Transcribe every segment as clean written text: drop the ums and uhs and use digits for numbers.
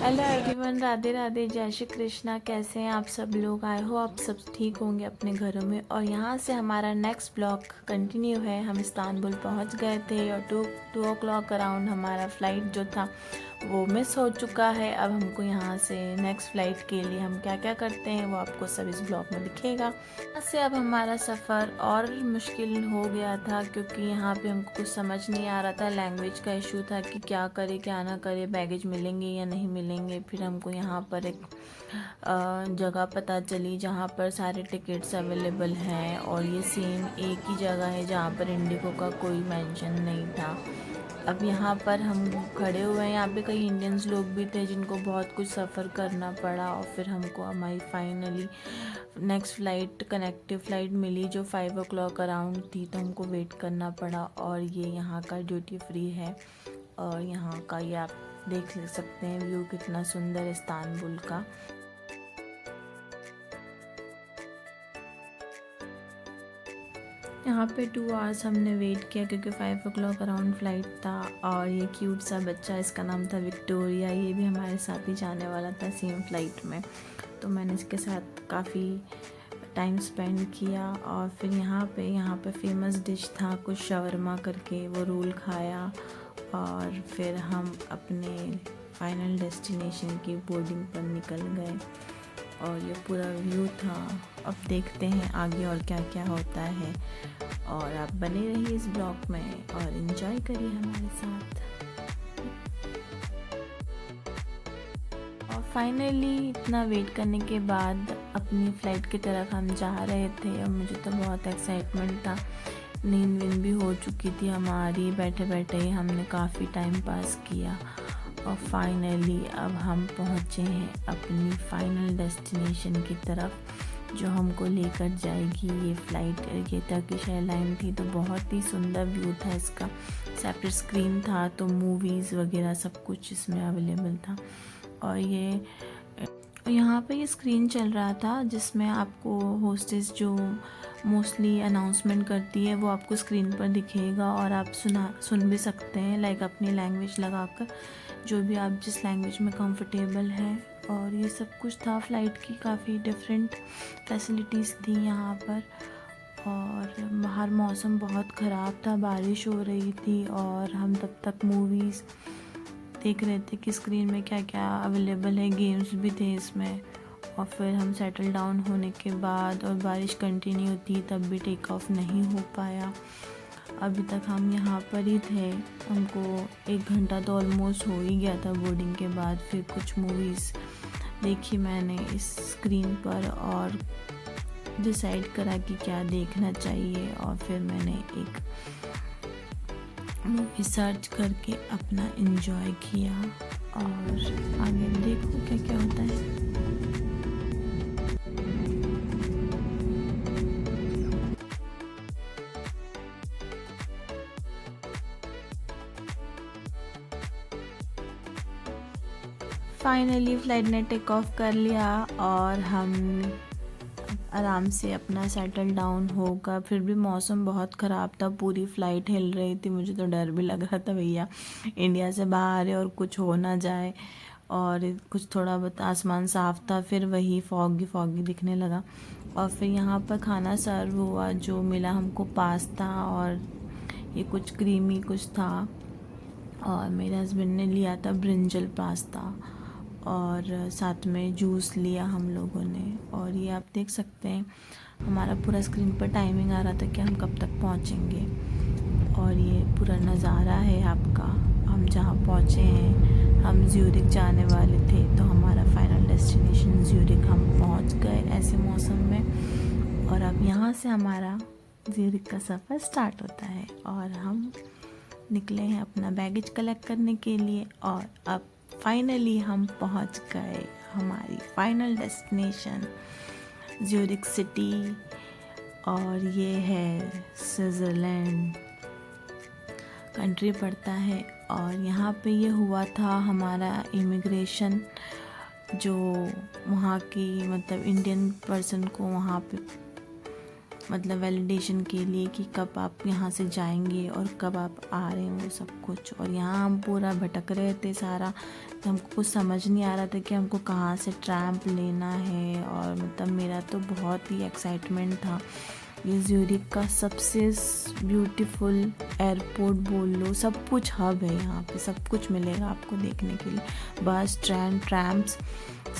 Hello everyone, Radhe Radhe, जय श्री कृष्णा। कैसे हैं आप सब लोग? आई हो आप सब ठीक होंगे अपने घरों में। और यहाँ से हमारा नेक्स्ट ब्लॉग कंटिन्यू है। हम इस्तांबुल पहुँच गए थे और टू ओ क्लॉक अराउंड हमारा फ़्लाइट जो था वो मिस हो चुका है। अब हमको यहाँ से नेक्स्ट फ़्लाइट के लिए हम क्या क्या करते हैं वो आपको सब इस ब्लॉग में दिखेगा। यहाँ से अब हमारा सफ़र और मुश्किल हो गया था क्योंकि यहाँ पे हमको कुछ समझ नहीं आ रहा था। लैंग्वेज का इशू था कि क्या करे क्या ना करे, बैगेज मिलेंगे या नहीं मिलेंगे। फिर हमको यहाँ पर एक जगह पता चली जहाँ पर सारे टिकट्स अवेलेबल हैं और ये सेम एक ही जगह है जहाँ पर इंडिगो का कोई मेंशन नहीं था। अब यहाँ पर हम खड़े हुए हैं, यहाँ पे कई इंडियंस लोग भी थे जिनको बहुत कुछ सफ़र करना पड़ा। और फिर हमको हमारी finally next flight connective flight मिली जो 5 o'clock अराउंड थी, तो हमको वेट करना पड़ा। और ये यहाँ का ड्यूटी फ्री है और यहाँ का ये आप देख सकते हैं व्यू कितना सुंदर है इस्तांबुल का। यहाँ पे 2 आवर्स हमने वेट किया क्योंकि 5 o'clock अराउंड फ़्लाइट था। और ये क्यूट सा बच्चा, इसका नाम था विक्टोरिया, ये भी हमारे साथ ही जाने वाला था सेम फ़्लाइट में। तो मैंने इसके साथ काफ़ी टाइम स्पेंड किया। और फिर यहाँ पे फेमस डिश था कुछ शवरमा करके, वो रोल खाया। और फिर हम अपने फाइनल डेस्टिनेशन की बोर्डिंग पर निकल गए और ये पूरा व्यू था। अब देखते हैं आगे और क्या क्या होता है और आप बने रहिए इस ब्लॉग में और एंजॉय करिए हमारे साथ। और फाइनली इतना वेट करने के बाद अपनी फ़्लाइट की तरफ हम जा रहे थे और मुझे तो बहुत एक्साइटमेंट था। नींद वींद भी हो चुकी थी हमारी, बैठे बैठे ही हमने काफ़ी टाइम पास किया। और फाइनली अब हम पहुँचे हैं अपनी फाइनल डेस्टिनेशन की तरफ जो हमको लेकर जाएगी ये फ़्लाइट। ये टर्किश एयरलाइन थी, तो बहुत ही सुंदर व्यू था इसका। सेपरेट स्क्रीन था तो मूवीज़ वगैरह सब कुछ इसमें अवेलेबल था। और ये यहाँ पे ये स्क्रीन चल रहा था जिसमें आपको होस्टेस जो मोस्टली अनाउंसमेंट करती है वो आपको स्क्रीन पर दिखेगा और आप सुन भी सकते हैं, लाइक अपनी लैंग्वेज लगाकर, जो भी आप जिस लैंग्वेज में कंफर्टेबल है। और ये सब कुछ था फ़्लाइट की, काफ़ी डिफरेंट फैसिलिटीज़ थी यहाँ पर। और बाहर मौसम बहुत ख़राब था, बारिश हो रही थी और हम तब तक मूवीज़ देख रहे थे कि स्क्रीन में क्या क्या अवेलेबल है, गेम्स भी थे इसमें। और फिर हम सेटल डाउन होने के बाद और बारिश कंटिन्यू थी तब भी टेक ऑफ नहीं हो पाया। अभी तक हम यहाँ पर ही थे, हमको 1 घंटा तो ऑलमोस्ट हो ही गया था बोर्डिंग के बाद। फिर कुछ मूवीज़ देखी मैंने इस स्क्रीन पर और डिसाइड करा कि क्या देखना चाहिए। और फिर मैंने एक मूवी सर्च करके अपना एंजॉय किया और आगे देखो क्या क्या होता है। फाइनली फ़्लाइट ने टेक ऑफ कर लिया और हम आराम से अपना सेटल डाउन होगा। फिर भी मौसम बहुत ख़राब था, पूरी फ़्लाइट हिल रही थी, मुझे तो डर भी लग रहा था भैया इंडिया से बाहर है और कुछ हो ना जाए। और कुछ थोड़ा बहुत आसमान साफ़ था, फिर वही फॉगी दिखने लगा। और फिर यहाँ पर खाना सर्व हुआ, जो मिला हमको पास्ता और ये कुछ क्रीमी कुछ था। और मेरे हस्बैंड ने लिया था ब्रिंजल पास्ता और साथ में जूस लिया हम लोगों ने। और ये आप देख सकते हैं हमारा पूरा स्क्रीन पर टाइमिंग आ रहा था कि हम कब तक पहुंचेंगे। और ये पूरा नज़ारा है आपका, हम जहाँ पहुँचे हैं। हम ज्यूरिक जाने वाले थे तो हमारा फाइनल डेस्टिनेशन ज्यूरिक, हम पहुँच गए ऐसे मौसम में। और अब यहाँ से हमारा ज्यूरिक का सफ़र स्टार्ट होता है और हम निकले हैं अपना बैगेज कलेक्ट करने के लिए। और अब फाइनली हम पहुंच गए हमारी फाइनल डेस्टिनेशन ज्यूरिक सिटी। और ये है स्विट्ज़रलैंड कंट्री पड़ता है। और यहाँ पे ये हुआ था हमारा इमिग्रेशन, जो वहाँ की मतलब इंडियन पर्सन को वहाँ पे मतलब वैलिडेशन के लिए कि कब आप यहाँ से जाएंगे और कब आप आ रहे हैं, वो सब कुछ। और यहाँ हम पूरा भटक रहे थे सारा, तो हमको कुछ समझ नहीं आ रहा था कि हमको कहाँ से ट्रैम्प लेना है। और मतलब मेरा तो बहुत ही एक्साइटमेंट था। ये ज्यूरिख का सबसे ब्यूटीफुल एयरपोर्ट बोल लो, सब कुछ हब है यहाँ पे, सब कुछ मिलेगा आपको देखने के लिए। बस, ट्रेन, ट्रैम्स,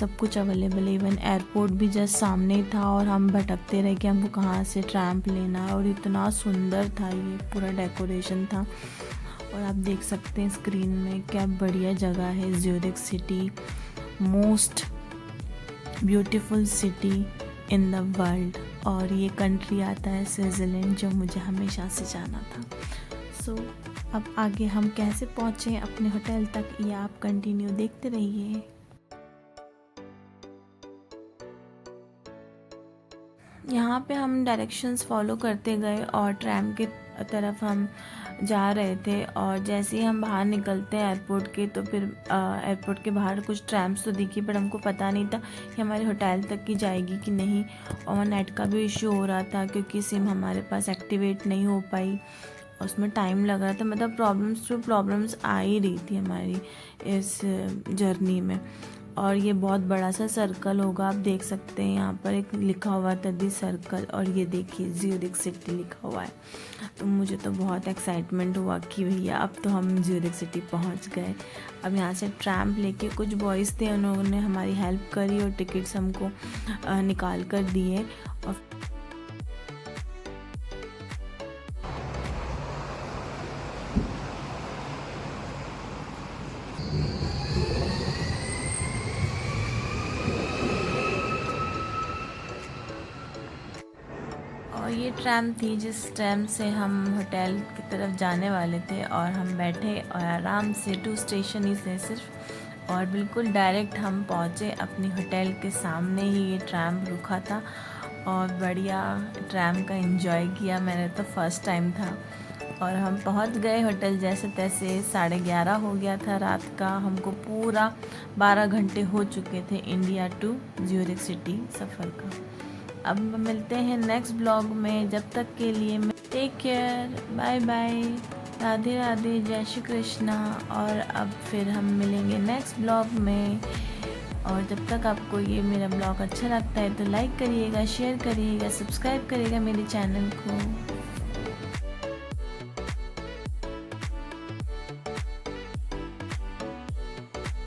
सब कुछ अवेलेबल है। इवन एयरपोर्ट भी जस्ट सामने ही था और हम भटकते रहे कि हमको कहाँ से ट्रैम्प लेना है। और इतना सुंदर था, ये पूरा डेकोरेशन था। और आप देख सकते हैं स्क्रीन में क्या बढ़िया जगह है। Zurich city, most beautiful city in the world. और ये कंट्री आता है स्विट्ज़रलैंड, जो मुझे हमेशा से जाना था। सो अब आगे हम कैसे पहुँचे अपने होटल तक, ये आप कंटिन्यू देखते रहिए। यहाँ पे हम डायरेक्शंस फॉलो करते गए और ट्रैम के तरफ हम जा रहे थे। और जैसे ही हम बाहर निकलते हैं एयरपोर्ट के, तो फिर एयरपोर्ट के बाहर कुछ ट्रैम्स तो दिखी, पर हमको पता नहीं था कि हमारे होटल तक की जाएगी कि नहीं। और नेट का भी इशू हो रहा था क्योंकि सिम हमारे पास एक्टिवेट नहीं हो पाई, उसमें टाइम लग रहा था। मतलब प्रॉब्लम्स आ ही रही थी हमारी इस जर्नी में। और ये बहुत बड़ा सा सर्कल होगा, आप देख सकते हैं यहाँ पर एक लिखा हुआ था दी सर्कल, और ये देखिए ज्यूरिख सिटी लिखा हुआ है। तो मुझे तो बहुत एक्साइटमेंट हुआ कि भैया अब तो हम ज्यूरिख सिटी पहुँच गए। अब यहाँ से ट्रैम्प लेके कुछ बॉयज़ थे, उन्होंने हमारी हेल्प करी और टिकट्स हमको निकाल कर दिए। और ये ट्रैम थी जिस ट्रैम से हम होटल की तरफ जाने वाले थे। और हम बैठे और आराम से 2 स्टेशन ही से सिर्फ, और बिल्कुल डायरेक्ट हम पहुँचे अपने होटल के सामने ही ये ट्रैम रुका था। और बढ़िया ट्रैम का एंजॉय किया मैंने, तो फर्स्ट टाइम था। और हम पहुँच गए होटल जैसे तैसे। 11:30 हो गया था रात का। हमको पूरा 12 घंटे हो चुके थे इंडिया टू ज्यूरिख सिटी सफ़र का। अब मिलते हैं नेक्स्ट ब्लॉग में, जब तक के लिए take care, bye bye, Radhe Radhe, जय श्री कृष्णा। और अब फिर हम मिलेंगे नेक्स्ट ब्लॉग में। और जब तक आपको ये मेरा ब्लॉग अच्छा लगता है तो लाइक करिएगा, शेयर करिएगा, सब्सक्राइब करिएगा मेरे चैनल को।